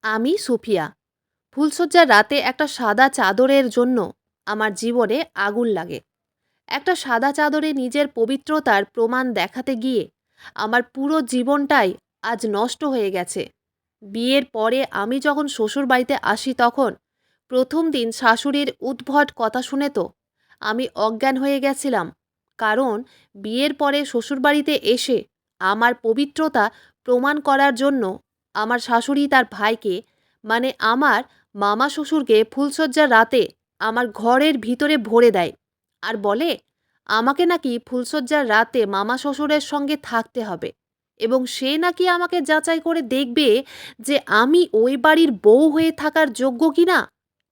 আমি সুফিয়া। ফুলশয্যার রাতে একটা সাদা চাদরের জন্য আমার জীবনে আগুন লাগে। একটা সাদা চাদরে নিজের পবিত্রতার প্রমাণ দেখাতে গিয়ে আমার পুরো জীবনটাই আজ নষ্ট হয়ে গেছে। বিয়ের পরে আমি যখন শ্বশুরবাড়িতে আসি তখন প্রথম দিন শাশুড়ির উদ্ভট কথা শুনে তো আমি অজ্ঞান হয়ে গেছিলাম। কারণ বিয়ের পরে শ্বশুরবাড়িতে এসে আমার পবিত্রতা প্রমাণ করার জন্য আমার শাশুড়ি তার ভাইকে, মানে আমার মামা শ্বশুরকে ফুলশয্যার রাতে আমার ঘরের ভিতরে ভরে দেয় আর বলে আমাকে নাকি ফুলশয্যার রাতে মামা শ্বশুরের সঙ্গে থাকতে হবে এবং সে নাকি আমাকে যাচাই করে দেখবে যে আমি ওই বাড়ির বউ হয়ে থাকার যোগ্য কিনা,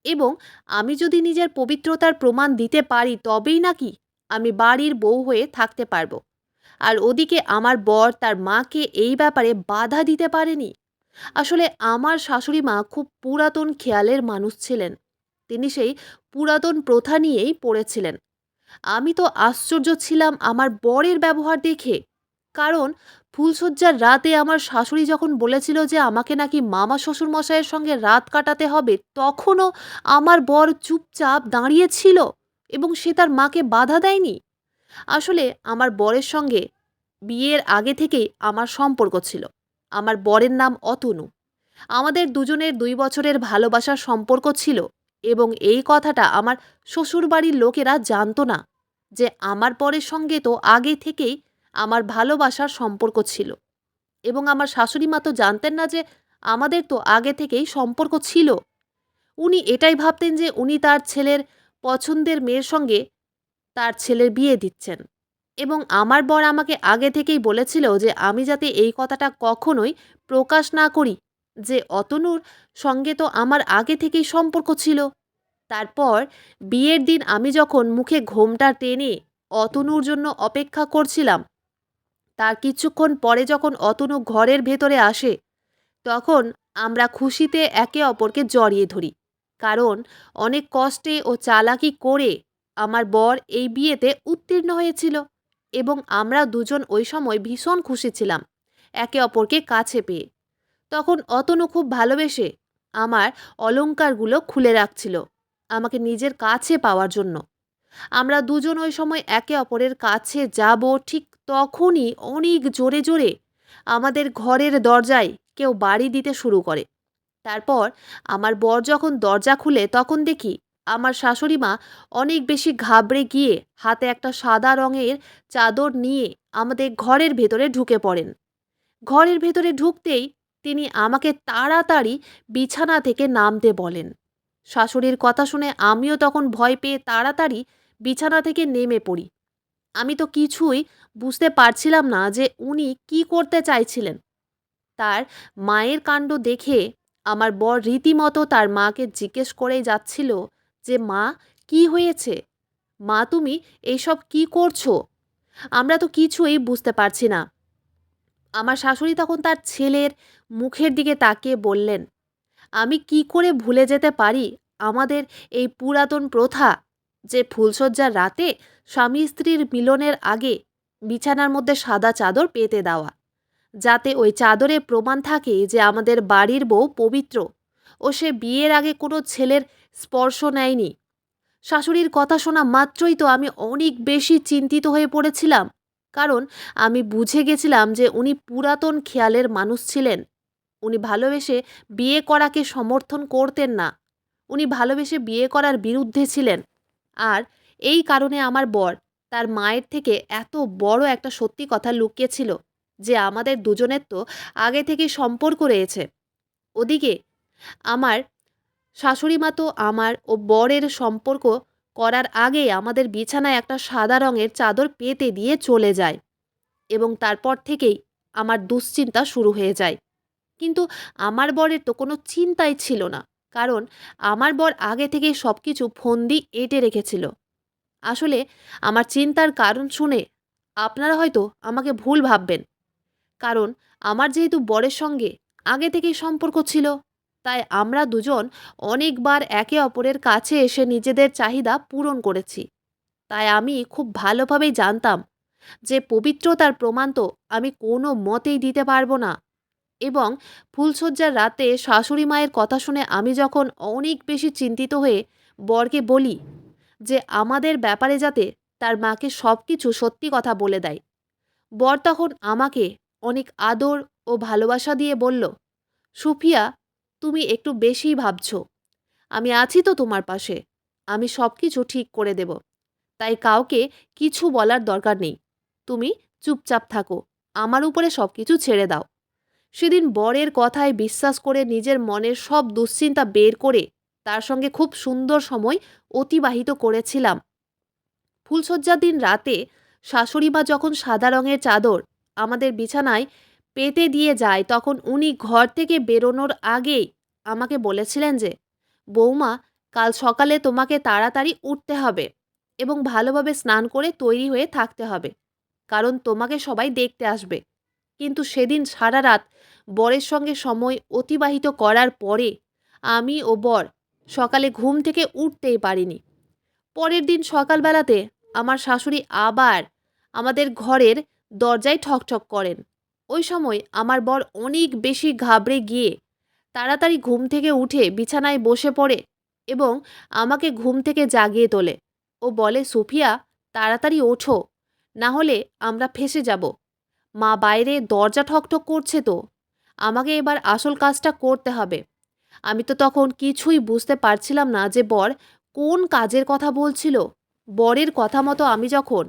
এবং আমি যদি নিজের পবিত্রতার প্রমাণ দিতে পারি তবেই নাকি আমি বাড়ির বউ হয়ে থাকতে পারবো। আর ওদিকে আমার বর তার মাকে এই ব্যাপারে বাধা দিতে পারেনি। আসলে আমার শাশুড়ি মা খুব পুরাতন খেয়ালের মানুষ ছিলেন। তিনি সেই পুরাতন প্রথা নিয়েই পড়েছিলেন। আমি তো আশ্চর্য ছিলাম আমার বরের ব্যবহার দেখে। কারণ ফুলশয্যার রাতে আমার শাশুড়ি যখন বলেছিল যে আমাকে নাকি মামা শ্বশুর মশাইয়ের সঙ্গে রাত কাটাতে হবে, তখনও আমার বর চুপচাপ দাঁড়িয়ে ছিল এবং সে তার মাকে বাধা দেয়নি। আসলে আমার বরের সঙ্গে বিয়ের আগে থেকেই আমার সম্পর্ক ছিল। আমার বরের নাম অতনু। আমাদের দুজনের ২ বছরের ভালোবাসার সম্পর্ক ছিল এবং এই কথাটা আমার শ্বশুরবাড়ির লোকেরা জানত না যে আমার বরের সঙ্গে তো আগে থেকেই আমার ভালোবাসার সম্পর্ক ছিল, এবং আমার শাশুড়ি মা তো জানতেন না যে আমাদের তো আগে থেকেই সম্পর্ক ছিল। উনি এটাই ভাবতেন যে উনি তার ছেলের পছন্দের মেয়ের সঙ্গে তার ছেলের বিয়ে দিচ্ছেন, এবং আমার বর আমাকে আগে থেকেই বলেছিল যে আমি যাতে এই কথাটা কখনোই প্রকাশ না করি যে অতনুর সঙ্গে তো আমার আগে থেকেই সম্পর্ক ছিল। তারপর বিয়ের দিন আমি যখন মুখে ঘোমটা টেনে অতনুর জন্য অপেক্ষা করছিলাম, তার কিছুক্ষণ পরে যখন অতনু ঘরের ভেতরে আসে, তখন আমরা খুশিতে একে অপরকে জড়িয়ে ধরি। কারণ অনেক কষ্টে ও চালাকি করে আমার বর এই বিয়েতে উত্তীর্ণ হয়েছিল এবং আমরা দুজন ওই সময় ভীষণ খুশি ছিলাম একে অপরকে কাছে পেয়ে। তখন অতনু খুব ভালোবেসে আমার অলংকারগুলো খুলে রাখছিল আমাকে নিজের কাছে পাওয়ার জন্য। আমরা দুজন ওই সময় একে অপরের কাছে যাব, ঠিক তখনই অনেক জোরে জোরে আমাদের ঘরের দরজায় কেউ বাড়ি দিতে শুরু করে। তারপর আমার বর যখন দরজা খুলে তখন দেখি আমার শাশুড়ি মা অনেক বেশি ঘাবড়ে গিয়ে হাতে একটা সাদা রঙের চাদর নিয়ে আমাদের ঘরের ভেতরে ঢুকে পড়েন। ঘরের ভেতরে ঢুকতেই তিনি আমাকে তাড়াতাড়ি বিছানা থেকে নামতে বলেন। শাশুড়ির কথা শুনে আমিও তখন ভয় পেয়ে তাড়াতাড়ি বিছানা থেকে নেমে পড়ি। আমি তো কিছুই বুঝতে পারছিলাম না যে উনি কি করতে চাইছিলেন। তার মায়ের কাণ্ড দেখে আমার বর রীতিমতো তার মাকে জিজ্ঞেস করেই যাচ্ছিল যে মা, কি হয়েছে? মা, তুমি এইসব কি করছো? আমরা তো কিছুই বুঝতে পারছি না। আমার শাশুড়ি তখন তার ছেলের মুখের দিকে তাকিয়ে বললেন, আমি কি করে ভুলে যেতে পারি আমাদের এই পুরাতন প্রথা যে ফুলশয্যার রাতে স্বামী স্ত্রীর মিলনের আগে বিছানার মধ্যে সাদা চাদর পেতে দেওয়া, যাতে ওই চাদরে প্রমাণ থাকে যে আমাদের বাড়ির বউ পবিত্র ও সে বিয়ের আগে কোনো ছেলের স্পর্শ নেয়নি। শাশুড়ির কথা শোনা মাত্রই তো আমি অনেক বেশি চিন্তিত হয়ে পড়েছিলাম। কারণ আমি বুঝে গেছিলাম যে উনি পুরাতন খেয়ালের মানুষ ছিলেন। উনি ভালোবেসে বিয়ে করাকে সমর্থন করতেন না। উনি ভালোবেসে বিয়ে করার বিরুদ্ধে ছিলেন। আর এই কারণে আমার বর তার মায়ের থেকে এত বড় একটা সত্যি কথা লুকিয়েছিল যে আমাদের দুজনের তো আগে থেকেই সম্পর্ক রয়েছে। ওদিকে আমার শাশুড়ি মা তো আমার ও বরের সম্পর্ক করার আগেই আমাদের বিছানায় একটা সাদা রঙের চাদর পেতে দিয়ে চলে যায়, এবং তারপর থেকেই আমার দুশ্চিন্তা শুরু হয়ে যায়। কিন্তু আমার বরের তো কোনো চিন্তাই ছিল না। কারণ আমার বর আগে থেকেই সব কিছু ফন্দি এঁটে রেখেছিল। আসলে আমার চিন্তার কারণ শুনে আপনারা হয়তো আমাকে ভুল ভাববেন। কারণ আমার যেহেতু বরের সঙ্গে আগে থেকেই সম্পর্ক ছিল, তাই আমরা দুজন অনেকবার একে অপরের কাছে এসে নিজেদের চাহিদা পূরণ করেছি। তাই আমি খুব ভালোভাবেই জানতাম যে পবিত্রতার প্রমাণ তো আমি কোনো মতেই দিতে পারবো না। এবং ফুলশয্যার রাতে শাশুড়ি মায়ের কথা শুনে আমি যখন অনেক বেশি চিন্তিত হয়ে বরকে বলি যে আমাদের ব্যাপারে যাতে তার মাকে সব কিছু সত্যি কথা বলে দেয়, বর তখন আমাকে অনেক আদর ও ভালোবাসা দিয়ে বলল, সুফিয়া, তুমি একটু বেশিই ভাবছ। আমি আছি তো তোমার পাশে। আমি সব কিছু ঠিক করে দেব। তাই কাউকে কিছু বলার দরকার নেই। তুমি চুপচাপ থাকো। আমার উপরে সব কিছু ছেড়ে দাও। সেদিন বরের কথায় বিশ্বাস করে নিজের মনের সব দুশ্চিন্তা বের করে তার সঙ্গে খুব সুন্দর সময় অতিবাহিত করেছিলাম। ফুলশয্যার দিন রাতে শাশুড়িমা যখন সাদা রঙের চাদর আমাদের বিছানায় পেতে দিয়ে যায়, তখন উনি ঘর থেকে বেরোনোর আগেই আমাকে বলেছিলেন যে, বৌমা, কাল সকালে তোমাকে তাড়াতাড়ি উঠতে হবে এবং ভালোভাবে স্নান করে তৈরি হয়ে থাকতে হবে, কারণ তোমাকে সবাই দেখতে আসবে। কিন্তু সেদিন সারা রাত বরের সঙ্গে সময় অতিবাহিত করার পরে আমি ও বর সকালে ঘুম থেকে উঠতেই পারিনি। পরের দিন সকালবেলাতে আমার শাশুড়ি আবার আমাদের ঘরের দরজায় ঠকঠক করেন। ওই সময় আমার বর অনেক বেশি ঘাবড়ে গিয়ে তাড়াতাড়ি ঘুম থেকে উঠে বিছানায় বসে পড়ে এবং আমাকে ঘুম থেকে জাগিয়ে তোলে ও বলে, সুফিয়া, তাড়াতাড়ি ওঠো, না হলে আমরা ফেঁসে যাব। মা বাইরে দরজা ঠকঠক করছে তো, আমাকে এবার আসল কাজটা করতে হবে। আমি তো তখন কিছুই বুঝতে পারছিলাম না যে বর কোন কাজের কথা বলছিল। বরের কথা মতো আমি যখন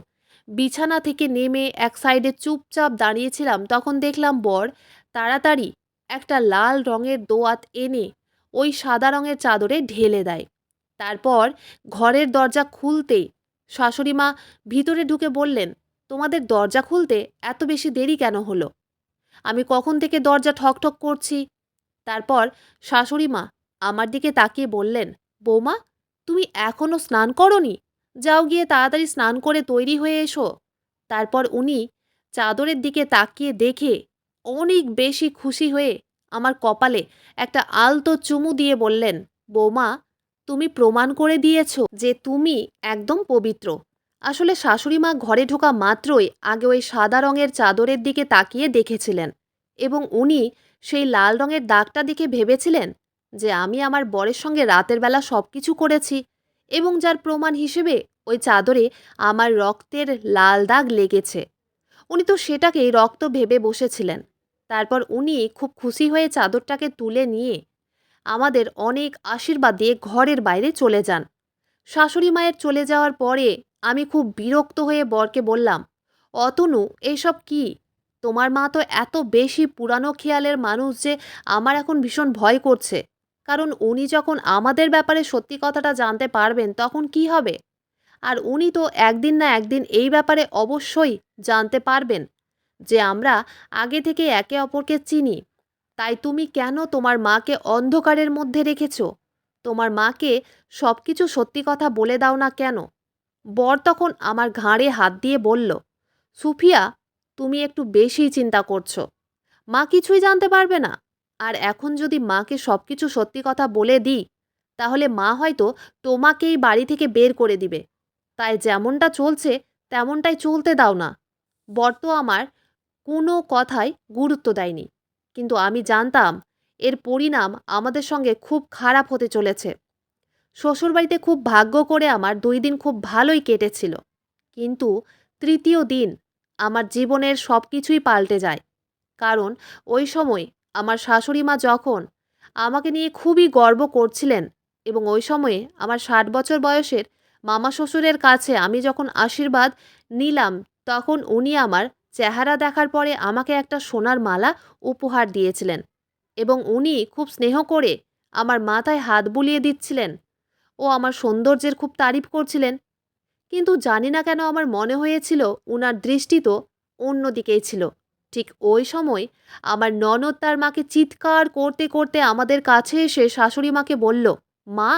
বিছানা থেকে নেমে এক সাইডে চুপচাপ দাঁড়িয়েছিলাম, তখন দেখলাম বর তাড়াতাড়ি একটা লাল রঙের দোয়াত এনে ওই সাদা রঙের চাদরে ঢেলে দেয়। তারপর ঘরের দরজা খুলতেই শাশুড়ি মা ভিতরে ঢুকে বললেন, তোমাদের দরজা খুলতে এত বেশি দেরি কেন হলো? আমি কখন থেকে দরজা ঠকঠক করছি। তারপর শাশুড়ি মা আমার দিকে তাকিয়ে বললেন, বৌমা, তুমি এখনো স্নান করনি? যাও গিয়ে তাড়াতাড়ি স্নান করে তৈরি হয়ে এসো। তারপর উনি চাদরের দিকে তাকিয়ে দেখে অনেক বেশি খুশি হয়ে আমার কপালে একটা আলতো চুমু দিয়ে বললেন, বৌমা, তুমি প্রমাণ করে দিয়েছো যে তুমি একদম পবিত্র। আসলে শাশুড়ি মা ঘরে ঢোকা মাত্রই আগে ওই সাদা রঙের চাদরের দিকে তাকিয়ে দেখেছিলেন এবং উনি সেই লাল রঙের দাগটা দেখে ভেবেছিলেন যে আমি আমার বরের সঙ্গে রাতের বেলা সব কিছু করেছি এবং যার প্রমাণ হিসেবে ওই চাদরে আমার রক্তের লাল দাগ লেগেছে। উনি তো সেটাকেই রক্ত ভেবে বসেছিলেন। তারপর উনি খুব খুশি হয়ে চাদরটাকে তুলে নিয়ে আমাদের অনেক আশীর্বাদ দিয়ে ঘরের বাইরে চলে যান। শাশুড়ি মায়ের চলে যাওয়ার পরে আমি খুব বিরক্ত হয়ে বরকে বললাম, অতনু, এইসব কি? তোমার মা তো এত বেশি পুরানো খেয়ালের মানুষ যে আমার এখন ভীষণ ভয় করছে। কারণ উনি যখন আমাদের ব্যাপারে সত্যি কথাটা জানতে পারবেন তখন কি হবে? আর উনি তো একদিন না একদিন এই ব্যাপারে অবশ্যই জানতে পারবেন যে আমরা আগে থেকে একে অপরকে চিনি। তাই তুমি কেন তোমার মাকে অন্ধকারের মধ্যে রেখেছো? তোমার মাকে সবকিছু সত্যি কথা বলে দাও না কেন? বর তখন আমার ঘাড়ে হাত দিয়ে বলল, সুফিয়া, তুমি একটু বেশিই চিন্তা করছো। মা কিছুই জানতে পারবে না। আর এখন যদি মাকে সবকিছু সত্যি কথা বলে দিই, তাহলে মা হয়তো তোমাকেই বাড়ি থেকে বের করে দিবে। তাই যেমনটা চলছে তেমনটাই চলতে দাও না। বর তো আমার কোনো কথায় গুরুত্ব দেয়নি, কিন্তু আমি জানতাম এর পরিণাম আমাদের সঙ্গে খুব খারাপ হতে চলেছে। শ্বশুরবাড়িতে খুব ভাগ্য করে আমার 2 দিন খুব ভালোই কেটেছিল, কিন্তু তৃতীয় দিন আমার জীবনের সব কিছুই পাল্টে যায়। কারণ ওই সময় আমার শাশুড়ি মা যখন আমাকে নিয়ে খুবই গর্ব করছিলেন এবং ওই সময়ে আমার 60 বছর বয়সের মামা শ্বশুরের কাছে আমি যখন আশীর্বাদ নিলাম, তখন উনি আমার চেহারা দেখার পরে আমাকে একটা সোনার মালা উপহার দিয়েছিলেন এবং উনি খুব স্নেহ করে আমার মাথায় হাত বুলিয়ে দিচ্ছিলেন ও আমার সৌন্দর্যের খুব তারিফ করছিলেন। কিন্তু জানি না কেন আমার মনে হয়েছিল উনার দৃষ্টি তো অন্যদিকেই ছিল। ঠিক ওই সময় আমার ননদ তার মাকে চিৎকার করতে করতে আমাদের কাছে এসে শাশুড়ি মাকে বলল, মা,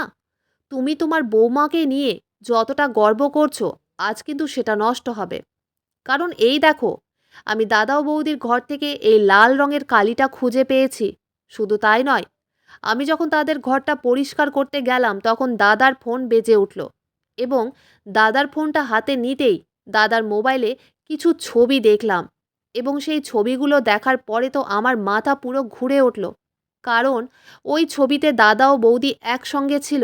তুমি তোমার বৌমাকে নিয়ে যতটা গর্ব করছো, আজ কিন্তু সেটা নষ্ট হবে। কারণ এই দেখো, আমি দাদা ও বৌদির ঘর থেকে এই লাল রঙের কালিটা খুঁজে পেয়েছি। শুধু তাই নয়, আমি যখন তাদের ঘরটা পরিষ্কার করতে গেলাম তখন দাদার ফোন বেজে উঠল এবং দাদার ফোনটা হাতে নিতেই দাদার মোবাইলে কিছু ছবি দেখলাম এবং সেই ছবিগুলো দেখার পরে তো আমার মাথা পুরো ঘুরে উঠল। কারণ ওই ছবিতে দাদা ও বৌদি একসঙ্গে ছিল।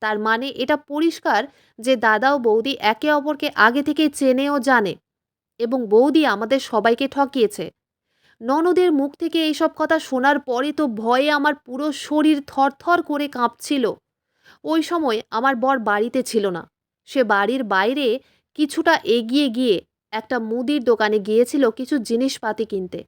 তার মানে এটা পরিষ্কার যে দাদা ও বৌদি একে অপরকে আগে থেকেই চেনে ও জানে, এবং বৌদি আমাদের সবাইকে ঠকিয়েছে। ননদের মুখ থেকে এইসব কথা শোনার পরে তো ভয়ে আমার পুরো শরীর থরথর করে কাঁপছিল। ওই সময় আমার বর বাড়িতে ছিল না। সে বাড়ির বাইরে কিছুটা এগিয়ে গিয়ে একটা মুদির দোকানে গিয়েছিল কিছু জিনিসপাতি কিনতে।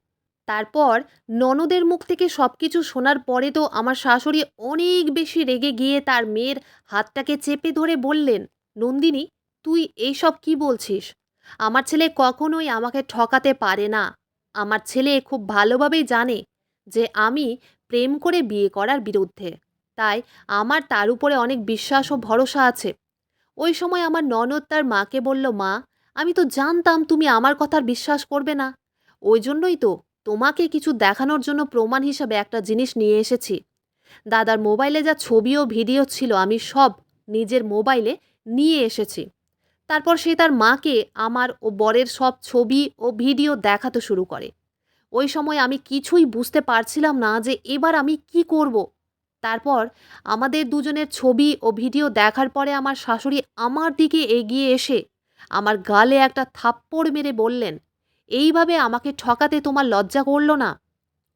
তারপর ননদের মুখ থেকে সবকিছু শোনার পরে তো আমার শাশুড়ি অনেক বেশি রেগে গিয়ে তার মেয়ের হাতটাকে চেপে ধরে বললেন, নন্দিনী, তুই এইসব কি বলছিস? আমার ছেলে কখনোই আমাকে ঠকাতে পারে না। আমার ছেলে খুব ভালোভাবেই জানে যে আমি প্রেম করে বিয়ে করার বিরুদ্ধে। তাই আমার তার উপরে অনেক বিশ্বাস ও ভরসা আছে। ওই সময় আমার ননদ তার মাকে বলল, মা, আমি তো জানতাম তুমি আমার কথার বিশ্বাস করবে না। ওই জন্যই তো তোমাকে কিছু দেখানোর জন্য প্রমাণ হিসাবে একটা জিনিস নিয়ে এসেছি। দাদার মোবাইলে যা ছবি ও ভিডিও ছিল আমি সব নিজের মোবাইলে নিয়ে এসেছি। তারপর সে তার মাকে আমার ও বরের সব ছবি ও ভিডিও দেখাতে শুরু করে। ওই সময় আমি কিছুই বুঝতে পারছিলাম না যে এবার আমি কি করব। তারপর আমাদের দুজনের ছবি ও ভিডিও দেখার পরে আমার শাশুড়ি আমার দিকে এগিয়ে এসে আমার গালে একটা থাপ্পড় মেরে বললেন, এইভাবে আমাকে ঠকাতে তোমার লজ্জা করল না?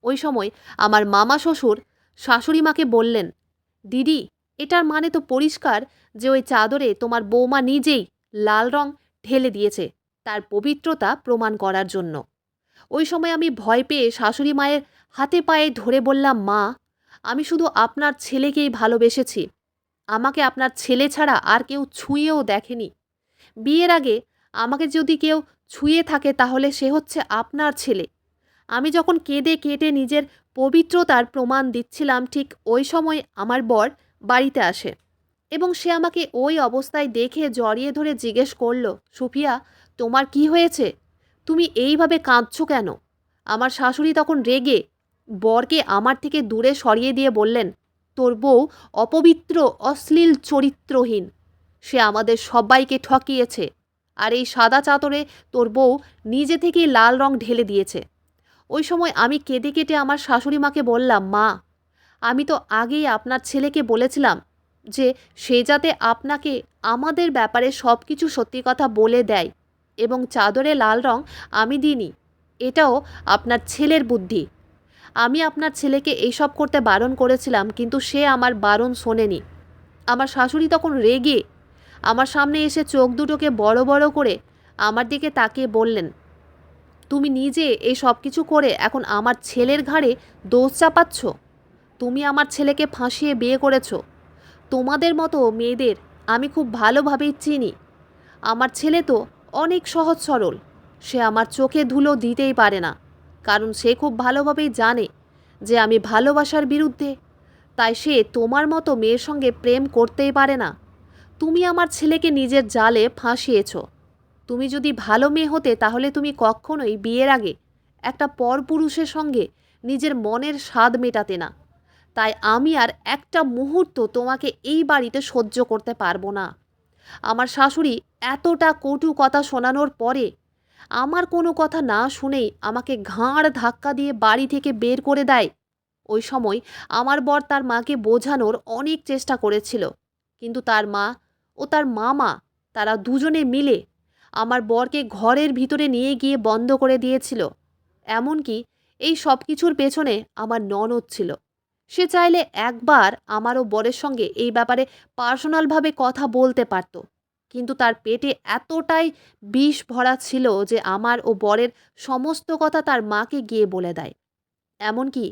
ওই সময় আমার মামা শ্বশুর শাশুড়ি মাকে বললেন, দিদি, এটার মানে তো পরিষ্কার যে ওই চাদরে তোমার বৌমা নিজেই লাল রং ঢেলে দিয়েছে তার পবিত্রতা প্রমাণ করার জন্য। ওই সময় আমি ভয় পেয়ে শাশুড়ি মায়ের হাতে পায়ে ধরে বললাম, মা, আমি শুধু আপনার ছেলেকেই ভালোবেসেছি। আমাকে আপনার ছেলে ছাড়া আর কেউ ছুঁয়েও দেখেনি। বিয়ের আগে আমাকে যদি কেউ ছুঁয়ে থাকে তাহলে সে হচ্ছে আপনার ছেলে। আমি যখন কেঁদে কেটে নিজের পবিত্রতার প্রমাণ দিচ্ছিলাম ঠিক ওই সময় আমার বর বাড়িতে আসে এবং সে আমাকে ওই অবস্থায় দেখে জড়িয়ে ধরে জিজ্ঞেস করল, সুফিয়া, তোমার কি হয়েছে? তুমি এইভাবে কাঁদছো কেন? আমার শাশুড়ি তখন রেগে বরকে আমার থেকে দূরে সরিয়ে দিয়ে বললেন, তোর বউ অপবিত্র, অশ্লীল, চরিত্রহীন। সে আমাদের সবাইকে ঠকিয়েছে। আর এই সাদা চাদরে তোর বউ নিজে থেকেই লাল রং ঢেলে দিয়েছে। ওই সময় আমি কেঁদে কেটে আমার শাশুড়ি মাকে বললাম, মা, আমি তো আগেই আপনার ছেলেকে বলেছিলাম যে সে যাতে আপনাকে আমাদের ব্যাপারে সব কিছু সত্যি কথা বলে দেয়, এবং চাদরে লাল রং আমি দিইনি। এটাও আপনার ছেলের বুদ্ধি। আমি আপনার ছেলেকে এইসব করতে বারণ করেছিলাম, কিন্তু সে আমার বারণ শোনেনি। আমার শাশুড়ি তখন রেগে আমার সামনে এসে চোখ দুটোকে বড় বড় করে আমার দিকে তাকিয়ে বললেন, তুমি নিজে এই সব কিছু করে এখন আমার ছেলের ঘাড়ে দোষ চাপাচ্ছ? তুমি আমার ছেলেকে ফাঁসিয়ে বিয়ে করেছো। তোমাদের মতো মেয়েদের আমি খুব ভালোভাবেই চিনি। আমার ছেলে তো অনেক সহজ সরল। সে আমার চোখে ধুলো দিতেই পারে না, কারণ সে খুব ভালোভাবেই জানে যে আমি ভালোবাসার বিরুদ্ধে। তাই সে তোমার মতো মেয়ের সঙ্গে প্রেম করতেই পারে না। তুমি আমার ছেলেকে নিজের জালে ফাঁসিয়েছ। তুমি যদি ভালো মেয়ে হতে তাহলে তুমি কখনোই বিয়ের আগে একটা পরপুরুষের সঙ্গে নিজের মনের স্বাদ মেটাতে না। তাই আমি আর একটা মুহূর্ত তোমাকে এই বাড়িতে সহ্য করতে পারবো না। আমার শাশুড়ি এতটা কটু কথা শোনানোর পরে আমার কোনো কথা না শুনেই আমাকে ঘাড় ধাক্কা দিয়ে বাড়ি থেকে বের করে দেয়। ওই সময় আমার বর তার মাকে বোঝানোর অনেক চেষ্টা করেছিল, কিন্তু তার মা ও তার মামা, তারা দুজনে মিলে আমার বরকে ঘরের ভিতরে নিয়ে গিয়ে বন্ধ করে দিয়েছিল। এমনকি এই সব কিছুর পেছনে আমার ননদ ছিল। সে চাইলে একবার আমার ও বরের সঙ্গে এই ব্যাপারে পার্সোনালভাবে কথা বলতে পারত, কিন্তু তার পেটে এতটাই বিষ ভরা ছিল যে আমার ও বরের সমস্ত কথা তার মাকে গিয়ে বলে দেয়। এমনকি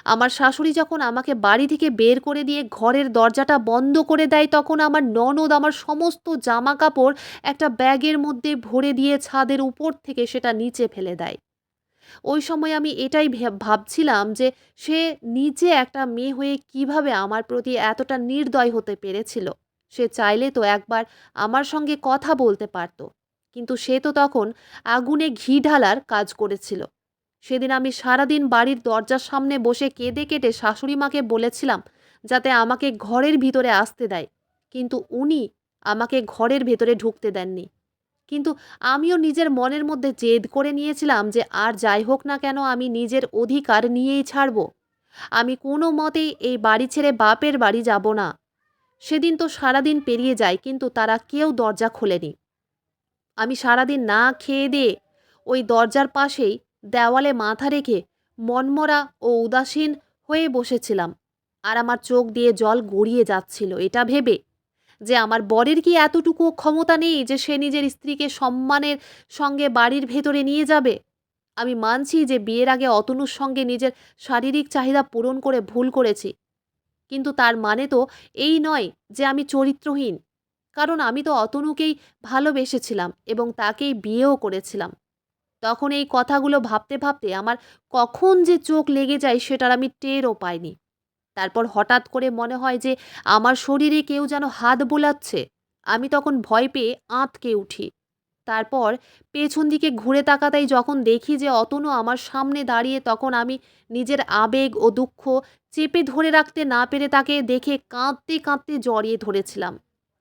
আমার শাশুড়ি যখন আমাকে বাড়ি থেকে বের করে দিয়ে ঘরের দরজাটা বন্ধ করে দেয়, তখন আমার ননদ আমার সমস্ত জামা কাপড় একটা ব্যাগের মধ্যে ভরে দিয়ে ছাদের উপর থেকে সেটা নিচে ফেলে দেয়। ওই সময় আমি এটাই ভাবছিলাম যে সে নিজে একটা মেয়ে হয়ে কিভাবে আমার প্রতি এতটা নির্দয় হতে পেরেছিল। সে চাইলে তো একবার আমার সঙ্গে কথা বলতে পারত, কিন্তু সে তো তখন আগুনে ঘি ঢালার কাজ করেছিল। সেদিন আমি সারাদিন বাড়ির দরজার সামনে বসে কেঁদে কেটে শাশুড়ি মাকে বলেছিলাম যাতে আমাকে ঘরের ভিতরে আসতে দেয়, কিন্তু উনি আমাকে ঘরের ভেতরে ঢুকতে দেননি। কিন্তু আমিও নিজের মনের মধ্যে জেদ করে নিয়েছিলাম যে আর যাই হোক না কেন আমি নিজের অধিকার নিয়েই ছাড়ব। আমি কোনো মতেই এই বাড়ি ছেড়ে বাপের বাড়ি যাব না। সেদিন তো সারাদিন পেরিয়ে যায় কিন্তু তারা কেউ দরজা খোলেনি। আমি সারাদিন না খেয়ে দিয়ে ওই দরজার পাশেই দেওয়ালে মাথা রেখে মনমরা ও উদাসীন হয়ে বসেছিলাম। আর আমার চোখ দিয়ে জল গড়িয়ে যাচ্ছিল এটা ভেবে যে আমার বরের কি এতটুকু ক্ষমতা নেই যে সে নিজের স্ত্রীকে সম্মানের সঙ্গে বাড়ির ভেতরে নিয়ে যাবে। আমি মানছি যে বিয়ের আগে অতনুর সঙ্গে নিজের শারীরিক চাহিদা পূরণ করে ভুল করেছি, কিন্তু তার মানে তো এই নয় যে আমি চরিত্রহীন। কারণ আমি তো অতনুকেই ভালোবেসেছিলাম এবং তাকেই বিয়েও করেছিলাম। তখন এই কথাগুলো ভাবতে ভাবতে আমার কখন যে চোখ লেগে যায় সেটার আমি টেরও পাইনি। তারপর হঠাৎ করে মনে হয় যে আমার শরীরে কেউ যেন হাত বোলাচ্ছে। আমি তখন ভয় পেয়ে আঁতকে উঠি। তারপর পেছন দিকে ঘুরে তাকাতেই যখন দেখি যে অতনু আমার সামনে দাঁড়িয়ে, তখন আমি নিজের আবেগ ও দুঃখ চেপে ধরে রাখতে না পেরে তাকে দেখে কাঁদতে কাঁদতে জড়িয়ে ধরেছিলাম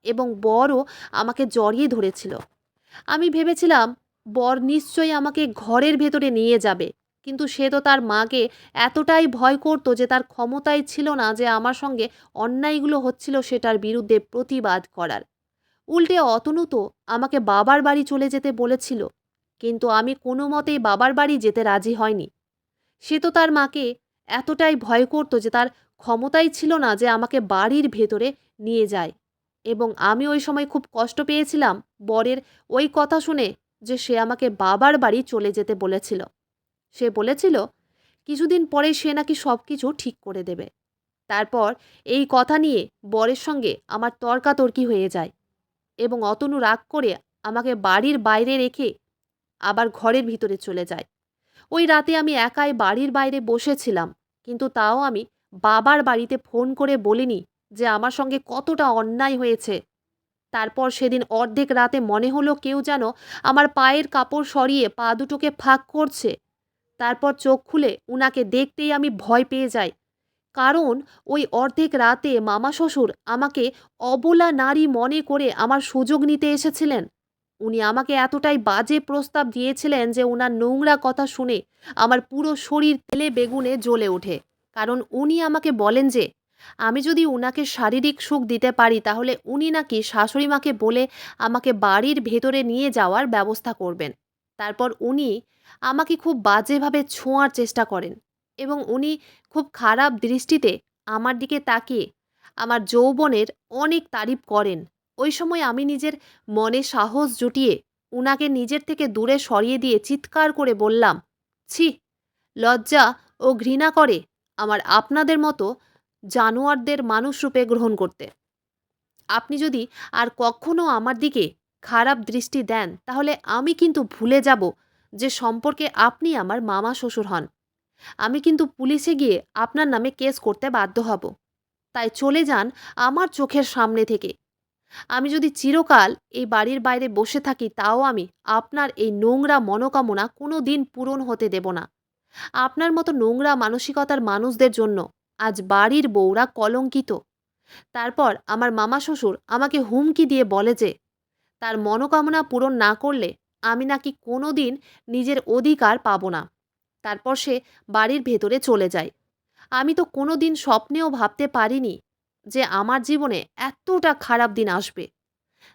এবং বরও আমাকে জড়িয়ে ধরেছিল। আমি ভেবেছিলাম বর নিশ্চয়ই আমাকে ঘরের ভেতরে নিয়ে যাবে, কিন্তু সে তো তার মাকে এতটাই ভয় করত যে তার ক্ষমতাই ছিল না যে আমার সঙ্গে অন্যায়গুলো হচ্ছিল সেটার বিরুদ্ধে প্রতিবাদ করার। উল্টে অতনু তো আমাকে বাবার বাড়ি চলে যেতে বলেছিল, কিন্তু আমি কোনো মতেই বাবার বাড়ি যেতে রাজি হয়নি। সে তো তার মাকে এতটাই ভয় করত যে তার ক্ষমতাই ছিল না যে আমাকে বাড়ির ভেতরে নিয়ে যায়। এবং আমি ওই সময় খুব কষ্ট পেয়েছিলাম বরের ওই কথা শুনে যে সে আমাকে বাবার বাড়ি চলে যেতে বলেছিল। সে বলেছিল কিছুদিন পরে সে নাকি সব কিছু ঠিক করে দেবে। তারপর এই কথা নিয়ে বরের সঙ্গে আমার তর্কাতর্কি হয়ে যায় এবং অতনু রাগ করে আমাকে বাড়ির বাইরে রেখে আবার ঘরের ভিতরে চলে যায়। ওই রাতে আমি একাই বাড়ির বাইরে বসেছিলাম, কিন্তু তাও আমি বাবার বাড়িতে ফোন করে বলিনি যে আমার সঙ্গে কতটা অন্যায় হয়েছে। তারপর সেদিন অর্ধেক রাতে মনে হলো কেউ যেন আমার পায়ের কাপড় সরিয়ে পা দুটোকে ফাঁক করছে। তারপর চোখ খুলে উনাকে দেখতেই আমি ভয় পেয়ে যাই। কারণ ওই অর্ধেক রাতে মামা শ্বশুর আমাকে অবলা নারী মনে করে আমার সুযোগ নিতে এসেছিলেন। উনি আমাকে এতটাই বাজে প্রস্তাব দিয়েছিলেন যে উনার নোংরা কথা শুনে আমার পুরো শরীর তেলে বেগুনে জ্বলে ওঠে। কারণ উনি আমাকে বলেন যে আমি যদি উনাকে শারীরিক সুখ দিতে পারি তাহলে উনি নাকি শাশুড়ি মাকে বলে আমাকে বাড়ির ভেতরে নিয়ে যাওয়ার ব্যবস্থা করবেন। তারপর উনি আমাকে খুব বাজেভাবে ছোঁয়ার চেষ্টা করেন এবং উনি খুব খারাপ দৃষ্টিতে আমার দিকে তাকিয়ে আমার যৌবনের অনেক তারিফ করেন। ওই সময় আমি নিজের মনে সাহস জুটিয়ে উনাকে নিজের থেকে দূরে সরিয়ে দিয়ে চিৎকার করে বললাম, ছি, লজ্জা ও ঘৃণা করে আমার আপনাদের মতো জানোয়ারদের মানুষ রূপে গ্রহণ করতে। আপনি যদি আর কখনো আমার দিকে খারাপ দৃষ্টি দেন তাহলে আমি কিন্তু ভুলে যাব যে সম্পর্কে আপনি আমার মামা শ্বশুর হন। আমি কিন্তু পুলিশে গিয়ে আপনার নামে কেস করতে বাধ্য হব। তাই চলে যান আমার চোখের সামনে থেকে। আমি যদি চিরকাল এই বাড়ির বাইরে বসে থাকি তাও আমি আপনার এই নোংরা মনোকামনা কোনো দিন পূরণ হতে দেব না। আপনার মতো নোংরা মানসিকতার মানুষদের জন্য আজ বাড়ির বউরা কলঙ্কিত। তারপর আমার মামা শ্বশুর আমাকে হুমকি দিয়ে বলে যে তার মনোকামনা পূরণ না করলে আমি নাকি কোনো দিন নিজের অধিকার পাবো না। তারপর সে বাড়ির ভেতরে চলে যায়। আমি তো কোনো দিন স্বপ্নেও ভাবতে পারিনি যে আমার জীবনে এতটা খারাপ দিন আসবে,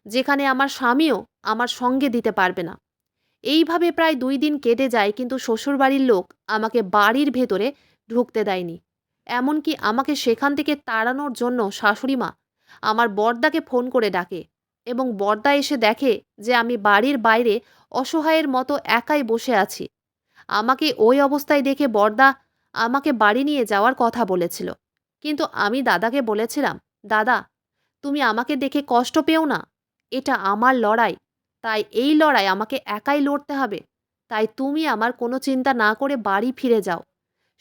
যেখানে আমার স্বামীও আমার সঙ্গে দিতে পারবে না। এইভাবে প্রায় ২ দিন কেটে যায়, কিন্তু শ্বশুরবাড়ির লোক আমাকে বাড়ির ভেতরে ঢুকতে দেয়নি। এমনকি আমাকে সেখান থেকে তাড়ানোর জন্য শাশুড়িমা আমার বড়দাকে ফোন করে ডাকে এবং বড়দা এসে দেখে যে আমি বাড়ির বাইরে অসহায়ের মতো একাই বসে আছি। আমাকে ওই অবস্থায় দেখে বড়দা আমাকে বাড়ি নিয়ে যাওয়ার কথা বলেছিল। কিন্তু আমি দাদাকে বলেছিলাম, দাদা, তুমি আমাকে দেখে কষ্ট পেও না। এটা আমার লড়াই। তাই এই লড়াই আমাকে একাই লড়তে হবে। তাই তুমি আমার কোনো চিন্তা না করে বাড়ি ফিরে যাও।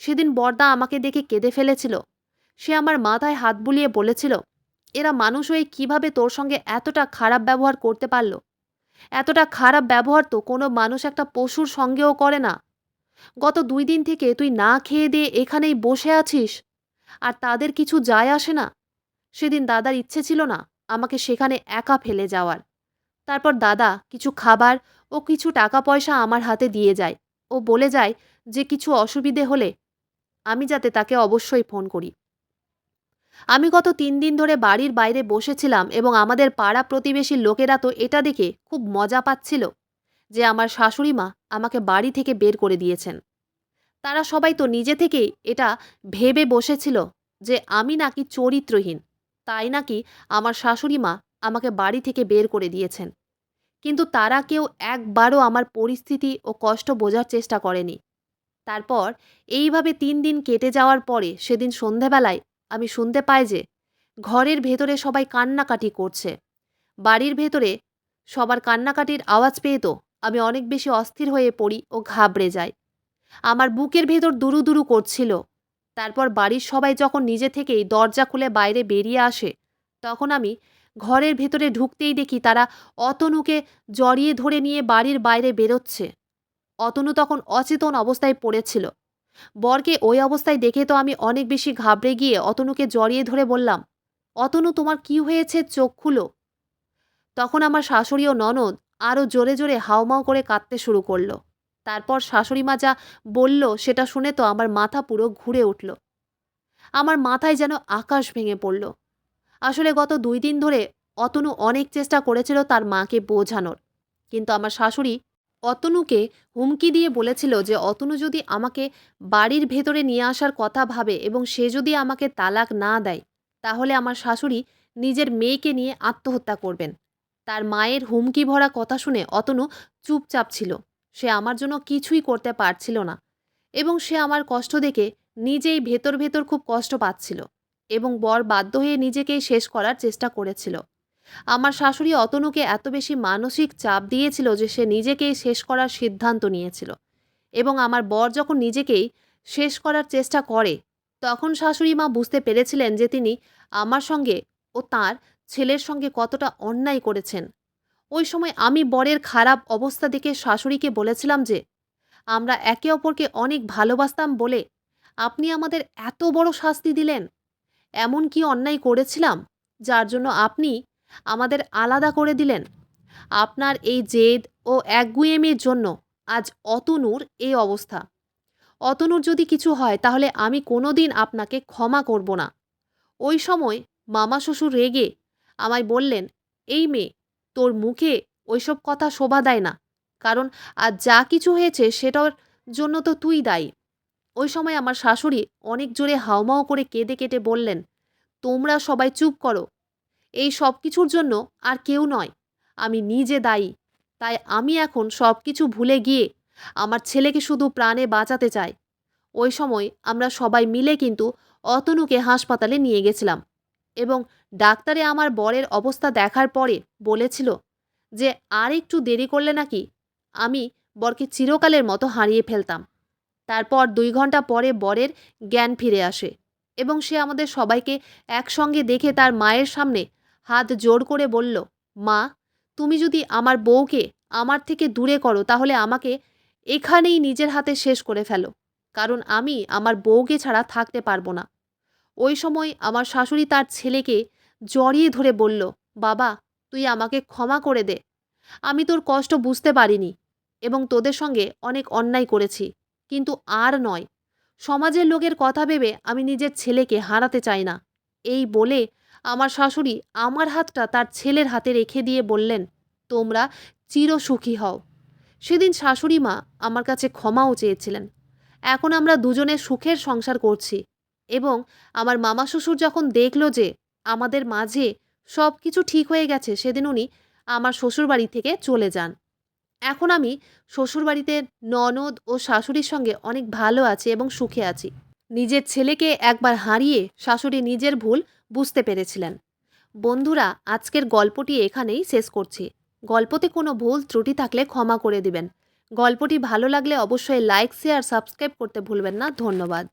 সেদিন বড়দা আমাকে দেখে কেঁদে ফেলেছিল। সে আমার মাথায় হাত বুলিয়ে বলেছিল, এরা মানুষ হয়ে কিভাবে তোর সঙ্গে এতটা খারাপ ব্যবহার করতে পারল? এতটা খারাপ ব্যবহার তো কোনো মানুষ একটা পশুর সঙ্গেও করে না। গত ২ দিন থেকে তুই না খেয়ে দিয়ে এখানেই বসে আছিস, আর তাদের কিছু যায় আসে না। সেদিন দাদার ইচ্ছে ছিল না আমাকে সেখানে একা ফেলে যাওয়ার। তারপর দাদা কিছু খাবার ও কিছু টাকা পয়সা আমার হাতে দিয়ে যায় ও বলে যায় যে কিছু অসুবিধে হলে আমি যাতে তাকে অবশ্যই ফোন করি। আমি গত 3 দিন ধরে বাড়ির বাইরে বসেছিলাম এবং আমাদের পাড়া প্রতিবেশীর লোকেরা তো এটা দেখে খুব মজা পাচ্ছিল যে আমার শাশুড়ি মা আমাকে বাড়ি থেকে বের করে দিয়েছেন। তারা সবাই তো নিজে থেকেই এটা ভেবে বসেছিল যে আমি নাকি চরিত্রহীন, তাই নাকি আমার শাশুড়ি মা আমাকে বাড়ি থেকে বের করে দিয়েছেন। কিন্তু তারা কেউ একবারও আমার পরিস্থিতি ও কষ্ট বোঝার চেষ্টা করেনি। তারপর এইভাবে 3 দিন কেটে যাওয়ার পরে সেদিন সন্ধেবেলায় আমি শুনতে পাই যে ঘরের ভেতরে সবাই কান্নাকাটি করছে। বাড়ির ভেতরে সবার কান্নাকাটির আওয়াজ পেয়ে তো আমি অনেক বেশি অস্থির হয়ে পড়ি ও ঘাবড়ে যাই। আমার বুকের ভেতর দুরু দুরু করছিল। তারপর বাড়ির সবাই যখন নিজে থেকেই দরজা খুলে বাইরে বেরিয়ে আসে, তখন আমি ঘরের ভেতরে ঢুকতেই দেখি তারা অতনুকে জড়িয়ে ধরে নিয়ে বাড়ির বাইরে বেরোচ্ছে। অতনু তখন অচেতন অবস্থায় পড়েছিল। বরকে ওই অবস্থায় দেখে তো আমি অনেক বেশি ঘাবড়ে গিয়ে অতনুকে জড়িয়ে ধরে বললাম, অতনু তোমার কি হয়েছে, চোখ খুলো। তখন আমার শাশুড়ি ও ননদ আরও জোরে জোরে হাউমাউ করে কাঁদতে শুরু করলো। তারপর শাশুড়ি মা যা বলল সেটা শুনে তো আমার মাথা পুরো ঘুরে উঠল। আমার মাথায় যেন আকাশ ভেঙে পড়ল। আসলে গত 2 দিন ধরে অতনু অনেক চেষ্টা করেছিল তার মাকে বোঝানোর, কিন্তু আমার শাশুড়ি অতনুকে হুমকি দিয়ে বলেছিল যে অতনু যদি আমাকে বাড়ির ভেতরে নিয়ে আসার কথা ভাবে এবং সে যদি আমাকে তালাক না দেয়, তাহলে আমার শাশুড়ি নিজের মেয়েকে নিয়ে আত্মহত্যা করবেন। তার মায়ের হুমকি ভরা কথা শুনে অতনু চুপচাপ ছিল। সে আমার জন্য কিছুই করতে পারছিল না এবং সে আমার কষ্ট দেখে নিজেই ভেতর ভেতর খুব কষ্ট পাচ্ছিল এবং বর বাধ্য হয়ে নিজেকেই শেষ করার চেষ্টা করেছিল। আমার শাশুড়ি অতনুকে এত বেশি মানসিক চাপ দিয়েছিল যে সে নিজেকেই শেষ করার সিদ্ধান্ত নিয়েছিল এবং আমার বর যখন নিজেকেই শেষ করার চেষ্টা করে, তখন শাশুড়ি মা বুঝতে পেরেছিলেন যে তিনি আমার সঙ্গে ও তার ছেলের সঙ্গে কতটা অন্যায় করেছেন। ওই সময় আমি বরের খারাপ অবস্থা দেখে শাশুড়িকে বলেছিলাম যে আমরা একে অপরকে অনেক ভালোবাসতাম বলে আপনি আমাদের এত বড় শাস্তি দিলেন। এমন কি অন্যায় করেছিলাম যার জন্য আপনি আমাদের আলাদা করে দিলেন? আপনার এই জেদ ও একগুঁয়েমির জন্য আজ অতনুর এই অবস্থা। অতনুর যদি কিছু হয় তাহলে আমি কোনোদিন আপনাকে ক্ষমা করব না। ওই সময় মামা শ্বশুর রেগে আমায় বললেন, এই মেয়ে, তোর মুখে ওইসব কথা শোভা দেয় না, কারণ আজ যা কিছু হয়েছে সেটার জন্য তো তুই দায়ী। ওই সময় আমার শাশুড়ি অনেক জোরে হাউমাউ করে কেঁদে কেটে বললেন, তোমরা সবাই চুপ করো, এই সব কিছুর জন্য আর কেউ নয়, আমি নিজে দায়ী। তাই আমি এখন সব কিছু ভুলে গিয়ে আমার ছেলেকে শুধু প্রাণে বাঁচাতে চাই। ওই সময় আমরা সবাই মিলে কিন্তু অতনুকে হাসপাতালে নিয়ে গেছিলাম এবং ডাক্তারে আমার বরের অবস্থা দেখার পরে বলেছিল যে আর একটু দেরি করলে নাকি আমি বরকে চিরকালের মতো হারিয়ে ফেলতাম। তারপর 2 ঘন্টা পরে বরের জ্ঞান ফিরে আসে এবং সে আমাদের সবাইকে একসঙ্গে দেখে তার মায়ের সামনে হাত জোড় করে বলল, মা, তুমি যদি আমার বউকে আমার থেকে দূরে করো তাহলে আমাকে এখানেই নিজের হাতে শেষ করে ফেলো, কারণ আমি আমার বউকে ছাড়া থাকতে পারবো না। ওই সময় আমার শাশুড়ি তার ছেলেকে জড়িয়ে ধরে বলল, বাবা, তুই আমাকে ক্ষমা করে দে। আমি তোর কষ্ট বুঝতে পারিনি এবং তোদের সঙ্গে অনেক অন্যায় করেছি, কিন্তু আর নয়। সমাজের লোকের কথা ভেবে আমি নিজের ছেলেকে হারাতে চাই না। এই বলে আমার শাশুড়ি আমার হাতটা তার ছেলের হাতে রেখে দিয়ে বললেন, তোমরা চিরসুখী হও। সেদিন শাশুড়ি মা আমার কাছে ক্ষমাও চেয়েছিলেন। এখন আমরা দুজনে সুখের সংসার করছি এবং আমার মামা শ্বশুর যখন দেখল যে আমাদের মাঝে সব কিছু ঠিক হয়ে গেছে, সেদিন উনি আমার শ্বশুরবাড়ি থেকে চলে যান। এখন আমি শ্বশুরবাড়িতে ননদ ও শাশুড়ির সঙ্গে অনেক ভালো আছি এবং সুখে আছি। নিজের ছেলেকে একবার হারিয়ে শাশুড়ি নিজের ভুল বুঝতে পেরেছিলেন। বন্ধুরা, আজকের গল্পটি এখানেই শেষ করছি। গল্পতে কোনো ভুল ত্রুটি থাকলে ক্ষমা করে দিবেন। গল্পটি ভালো লাগলে অবশ্যই লাইক, শেয়ার, সাবস্ক্রাইব করতে ভুলবেন না। ধন্যবাদ।